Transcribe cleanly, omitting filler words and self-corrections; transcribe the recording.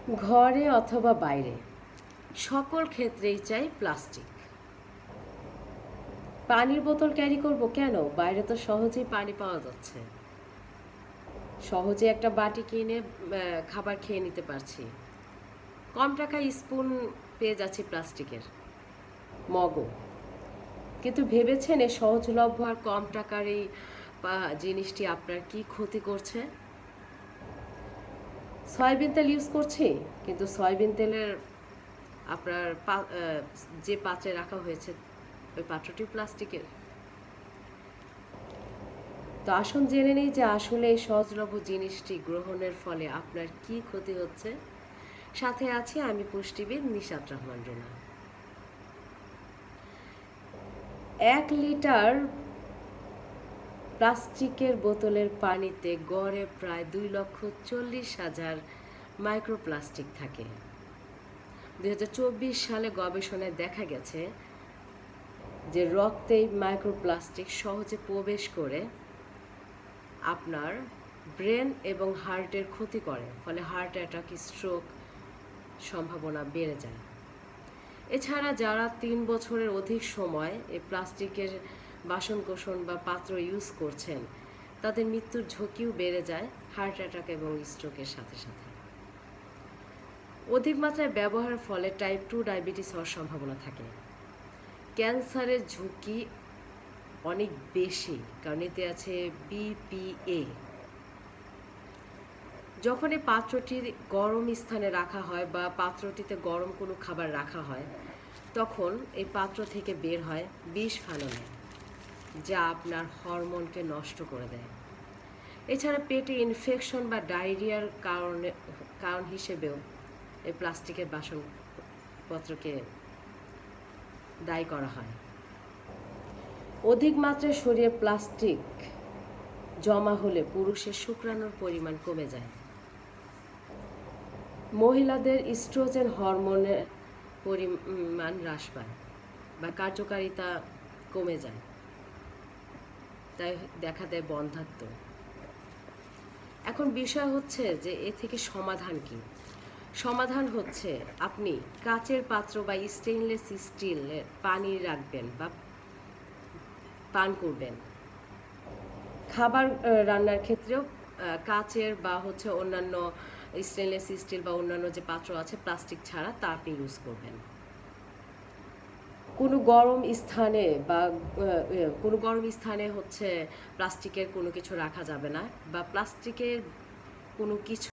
ঘরে অথবা বাইরে সকল ক্ষেত্রেই চাই প্লাস্টিক। পানির বোতল ক্যারি করব কেন? বাইরে তো সহজেই পানি পাওয়া যাচ্ছে, সহজে একটা বাটি কিনে খাবার খেয়ে নিতে পারছি। কম টাকায় স্পুন পেয়ে যাচ্ছি প্লাস্টিকের, মগও। কিন্তু ভেবেছেন এই সহজলভ্য আর কম টাকার এই জিনিসটি আপনার কি ক্ষতি করছে? সয়াবিন তেল ইউজ করছি, কিন্তু সয়াবিন তেলের আপনার যে পাত্রে রাখা হয়েছে ওই পাত্রটি প্লাস্টিকের। তো আসুন জেনে নেই যে আসলে এই সহজলভ্য জিনিসটি গ্রহণের ফলে আপনার কি ক্ষতি হচ্ছে। সাথে আছি আমি পুষ্টিবিদ নিশাত রহমান রুনা। 1 লিটার প্লাস্টিকের বোতলের পানিতে গড়ে প্রায় 2,40,000 মাইক্রোপ্লাস্টিক থাকে। 2024 সালে গবেষণায় দেখা গেছে যে রক্তে মাইক্রোপ্লাস্টিক সহজে প্রবেশ করে আপনার ব্রেন এবং হার্টের ক্ষতি করে, ফলে হার্ট অ্যাটাক, স্ট্রোক সম্ভাবনা বেড়ে যায়। এছাড়া যারা 3 বছরের অধিক সময় এই প্লাস্টিকের বাসনকোসন বা পাত্র ইউজ করছেন তাদের মৃত্যুর ঝুঁকিও বেড়ে যায় হার্ট অ্যাটাক এবং স্ট্রোকের সাথে সাথে। অধিক মাত্রায় ব্যবহারের ফলে টাইপ 2 ডায়াবেটিস হওয়ার সম্ভাবনা থাকে। ক্যান্সারের ঝুঁকি অনেক বেশি, কারণ এতে আছে বিপিএ। যখন এই পাত্রটি গরম স্থানে রাখা হয় বা পাত্রটিতে গরম কোনো খাবার রাখা হয় তখন এই পাত্র থেকে বের হয় বিসফেনল, যা আপনার হরমোনকে নষ্ট করে দেয়। এছাড়া পেটে ইনফেকশন বা ডায়রিয়ার কারণ হিসেবেও এই প্লাস্টিকের বাসনপত্রকে দায়ী করা হয়। অধিক মাত্রায় শরীরে প্লাস্টিক জমা হলে পুরুষের শুক্রাণুর পরিমাণ কমে যায়। মহিলাদের ইস্ট্রোজেন হরমোনের পরিমাণ হ্রাস পায় বা কার্যকারিতা কমে যায়, তাই দেখা দেয় বন্ধ্যাত্ব। এখন বিষয় হচ্ছে যে এ থেকে সমাধান কি? সমাধান হচ্ছে আপনি কাচের পাত্র বা স্টেইনলেস স্টিলের পানি রাখবেন বা পান করবেন। খাবার রান্নার ক্ষেত্রেও কাচের বা অন্যান্য স্টেনলেস স্টিল বা অন্যান্য যে পাত্র আছে প্লাস্টিক ছাড়া তা আপনি ইউজ করবেন। কোনো গরম স্থানে প্লাস্টিকের কোনো কিছু রাখা যাবে না, বা প্লাস্টিকের কোনো কিছু